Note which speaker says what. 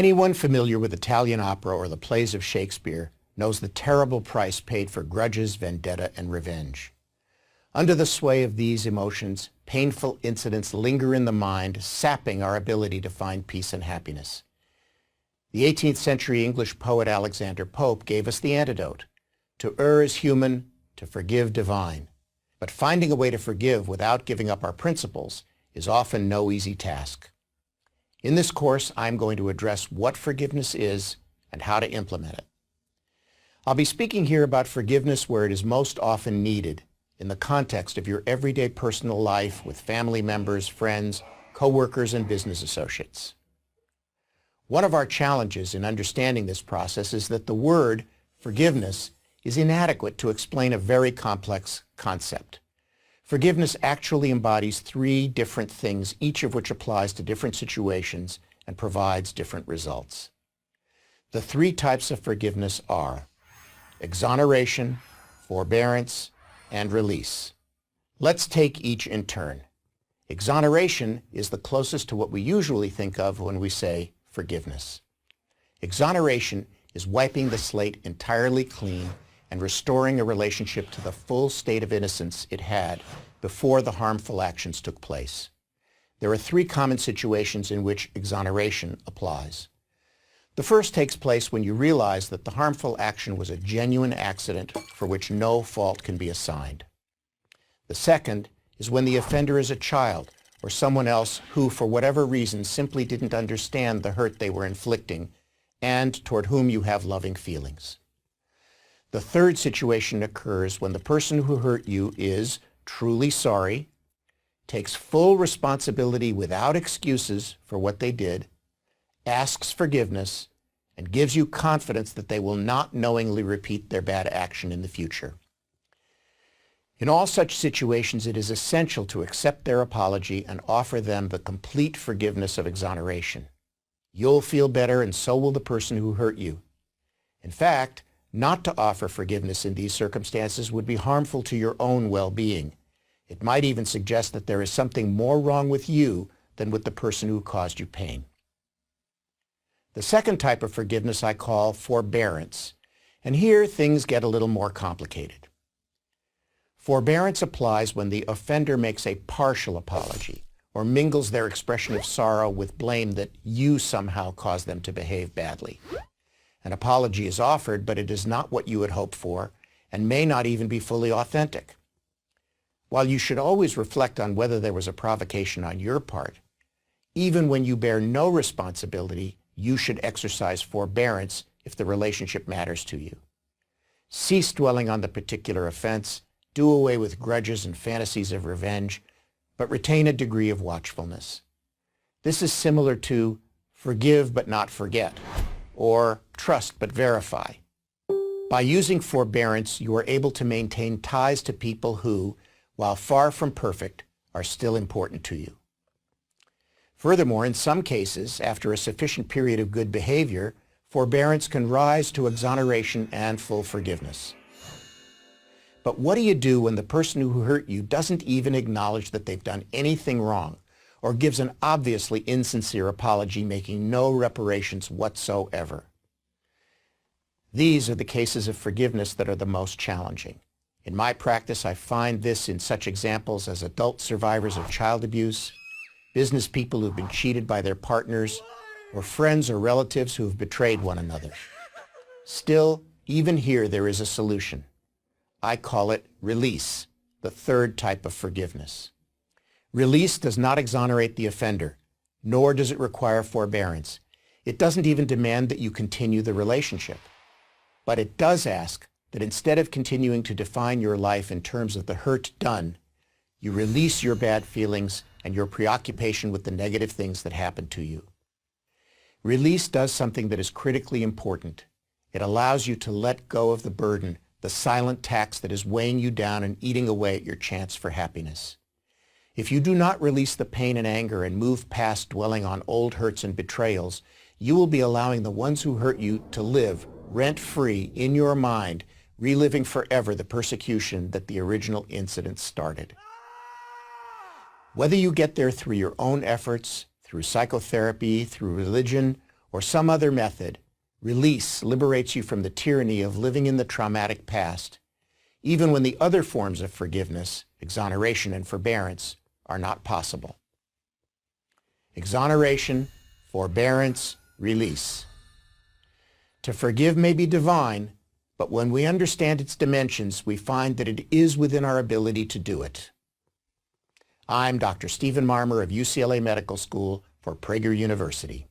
Speaker 1: Anyone familiar with Italian opera or the plays of Shakespeare knows the terrible price paid for grudges, vendetta, and revenge. Under the sway of these emotions, painful incidents linger in the mind, sapping our ability to find peace and happiness. The 18th century English poet Alexander Pope gave us the antidote. To err is human, to forgive divine. But finding a way to forgive without giving up our principles is often no easy task. In this course, I'm going to address what forgiveness is and how to implement it. I'll be speaking here about forgiveness where it is most often needed, in the context of your everyday personal life with family members, friends, co-workers, and business associates. One of our challenges in understanding this process is that the word forgiveness is inadequate to explain a very complex concept. Forgiveness actually embodies three different things, each of which applies to different situations and provides different results. The three types of forgiveness are exoneration, forbearance, and release. Let's take each in turn. Exoneration is the closest to what we usually think of when we say forgiveness. Exoneration is wiping the slate entirely clean and restoring a relationship to the full state of innocence it had before the harmful actions took place. There are three common situations in which exoneration applies. The first takes place when you realize that the harmful action was a genuine accident for which no fault can be assigned. The second is when the offender is a child or someone else who, for whatever reason, simply didn't understand the hurt they were inflicting and toward whom you have loving feelings. The third situation occurs when the person who hurt you is truly sorry, takes full responsibility without excuses for what they did, asks forgiveness, and gives you confidence that they will not knowingly repeat their bad action in the future. In all such situations, it is essential to accept their apology and offer them the complete forgiveness of exoneration. You'll feel better, and so will the person who hurt you. In fact, not to offer forgiveness in these circumstances would be harmful to your own well-being. It might even suggest that there is something more wrong with you than with the person who caused you pain. The second type of forgiveness I call forbearance, and here things get a little more complicated. Forbearance applies when the offender makes a partial apology or mingles their expression of sorrow with blame that you somehow caused them to behave badly. An apology is offered, but it is not what you had hoped for and may not even be fully authentic. While you should always reflect on whether there was a provocation on your part, even when you bear no responsibility, you should exercise forbearance if the relationship matters to you. Cease dwelling on the particular offense, do away with grudges and fantasies of revenge, but retain a degree of watchfulness. This is similar to forgive but not forget, or trust but verify. By using forbearance, you are able to maintain ties to people who, while far from perfect, are still important to you. Furthermore, in some cases, after a sufficient period of good behavior, forbearance can rise to exoneration and full forgiveness. But what do you do when the person who hurt you doesn't even acknowledge that they've done anything wrong, or gives an obviously insincere apology making no reparations whatsoever? These are the cases of forgiveness that are the most challenging. In my practice, I find this in such examples as adult survivors of child abuse, business people who've been cheated by their partners, or friends or relatives who have betrayed one another. Still, even here there is a solution. I call it release, the third type of forgiveness. Release does not exonerate the offender, nor does it require forbearance. It doesn't even demand that you continue the relationship. But it does ask that instead of continuing to define your life in terms of the hurt done, you release your bad feelings and your preoccupation with the negative things that happened to you. Release does something that is critically important. It allows you to let go of the burden, the silent tax that is weighing you down and eating away at your chance for happiness. If you do not release the pain and anger and move past dwelling on old hurts and betrayals, you will be allowing the ones who hurt you to live rent-free in your mind, reliving forever the persecution that the original incident started. Whether you get there through your own efforts, through psychotherapy, through religion, or some other method, release liberates you from the tyranny of living in the traumatic past, even when the other forms of forgiveness, exoneration and forbearance, are not possible. Exoneration, forbearance, release. To forgive may be divine, but when we understand its dimensions, we find that it is within our ability to do it. I'm Dr. Stephen Marmer of UCLA Medical School for Prager University.